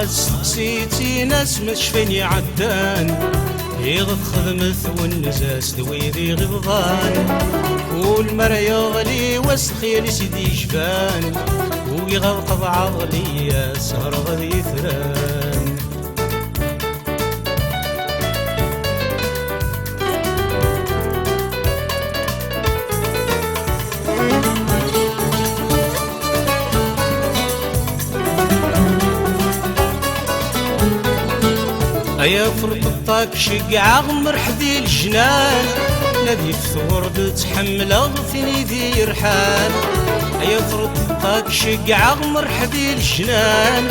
سقسيتي ناس ما شفاني عدان يغف خدمت والنزاس دويدي غضان والمرا يغلي وسخي سيدي جبان ويغلقض عضلي سهر غادي ثران. أيا فرطتك شقع مرحبي الجنان نادي في ثورد تحمل أغثني ذي رحال. أيا فرطتك شقع مرحبي الجنان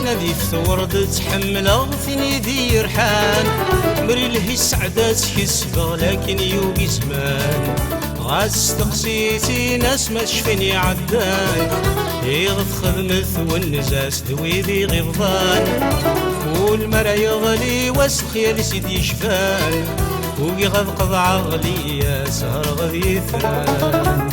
نادي في ثورد تحمل أغثني ذي رحال. مري لهي سعدات كسبغ لكن يوقي زمان غاس تقسيتي ناس ما تشفيني عدان يغف خدمت والنزاس دويدي غضان والمرا يغلي وسخي لسيدي شفان ويغضقض عقلي يا سهر غادي ثران.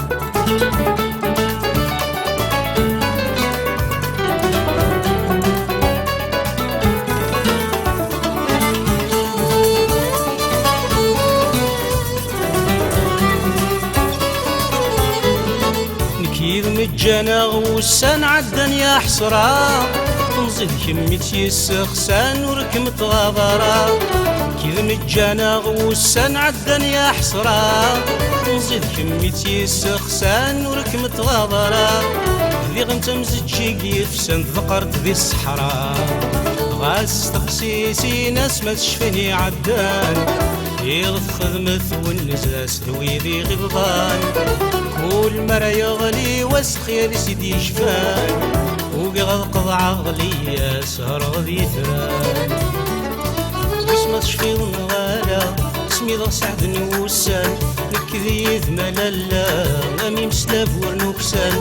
نكيد مجانا غوسان عدن يا حسرة تنزيد كميتي السخسان وركمت غابرة كيد مجانا غوسان عدن يا حسرة تنزيد كميتي السخسان وركمت غابرة ذي غنت مزجي يفسن ذقرت ذي الصحراء غاس تقسيسي ناس ما تشفيني عدان يغف خدمت والنزاس دويدي غضان والمرا يغلي وسخي لسيدي جفان ويغلقض عقلي يا سهر غادي ثران. ما تشفي النغالة اسمي ضغ سعد نوسان نكذي ثمالالا غامي مسلاف ورنوكسان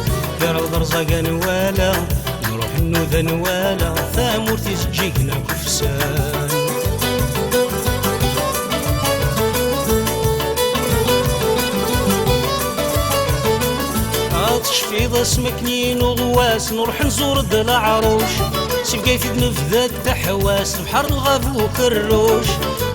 قرض رزاقا نوالا نروح النوذا نوالا ثامورتي تجيكنا كفسان. تشفي ضاس مكنين وغواس نروح نزور العروش سبقاي في بنفذات تحواس بحر الغاب وكروش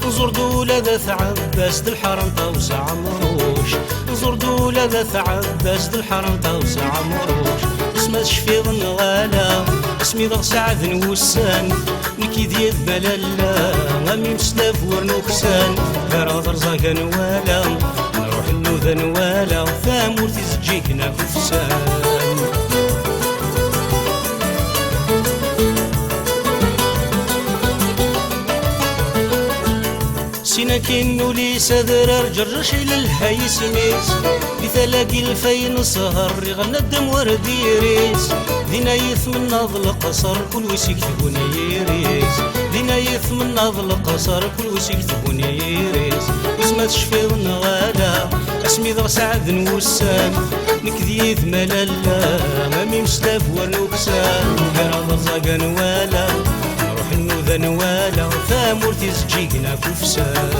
نزور دولة ذات عباس الحرم طوسع عمروش نزور دولة ذات عباس الحرم طوسع عمروش اسمها تشفي النغالة اسمي ضغ سعد نوسان نكي ديال بلالا غامي مسلاف ورنوكسان قرض رزاقا نوالا نروح النوذا نوالا ثامورتي تجيكنا كفسان. سينا كينو لي سذرر جرش إلى الهاي سميس بثلاقي الفين سهر يغنى الدم وردي ريس دينا يثمن ناض القصر كل ويسيك تبوني يريس دينا يثمن ناض القصر كل ويسيك تبوني يريس اسمها تشفي النغالة اسمي ضغ سعد نوسان نكذي ثمالالا غامي مسلاف ورنوكسان قرض رزاقا نوالا نروح النوذا نوالا ثامورتي تجيكنا كفسان.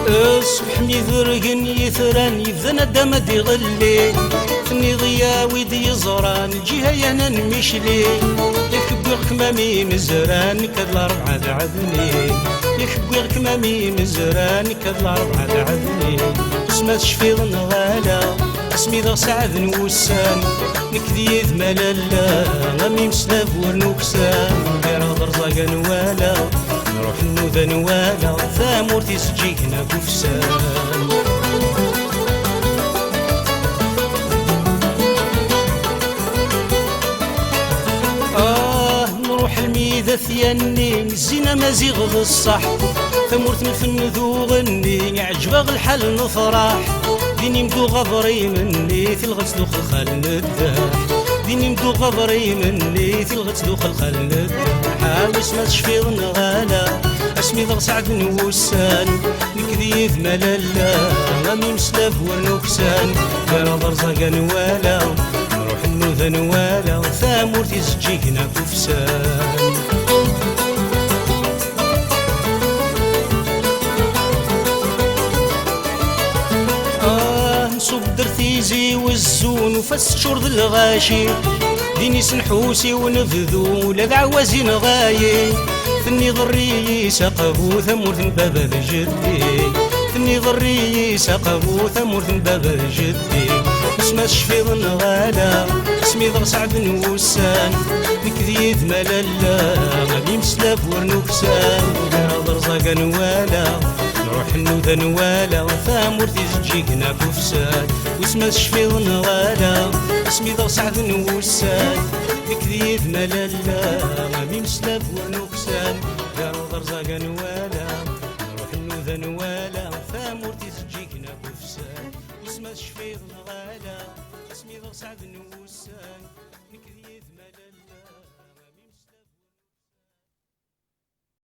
الصبح ميذرقن يثران يفذن الدم دي غلي فني ضياوي دي زران الجهة يانا نمشلي يكبر كمامي مزران كاد الأربعة عذني يكبر كمامي مزران كاد الأربعة عذني اسمها تشفي النغالة اسمي ضغ سعد نوسان نكذي ثمالالا غامي مسلاف ورنوكسان قرض رزاقا نوالا نروح النوذا نوالا ثامورتي تجيكنا كفسان. نروح الميذا ثياني الزينة مزيغ بالصح ثمورت من الفن ذو غني عجبغ الحال نفرح ديني مدو غبري مني في الغسل خلخال نداح ديني مدو غبري مني في الغسل خلخال نداح حاوس ما تشفي النغالة اسمي ضغ سعد نوسان نكذي ثمالالا غامي مسلاف ورنوكسان قرض رزاقا نوالا نروح النوذا نوالا ثامورتي تجيكنا كفسان. نصب الزون وفاس شرد الغاشي ديني سنحوسي ونفذو ولا عوازين غايي ثني ضري سقبو ثمور بابا جدي ثني ضري سقبو ثمور بابا جدي اسمه شفيض غالا اسمي ضر سعد وسان نكذيد ملالا غادي مسلاف ورنوكسان ضر زاقا نوالا نروح النوذا نوالا ثامور تيزجيكنا كفسان واسمه شفيض غالا اسمي ضر سعد وسان نكذيد ملالا غادي مسلاف ورنوكسان ضر زاقا نوالا نروح النوذا نوالا ثامور تيزجيكنا كفسان واسمه شفيض غالا اسمي ضر سعد وسان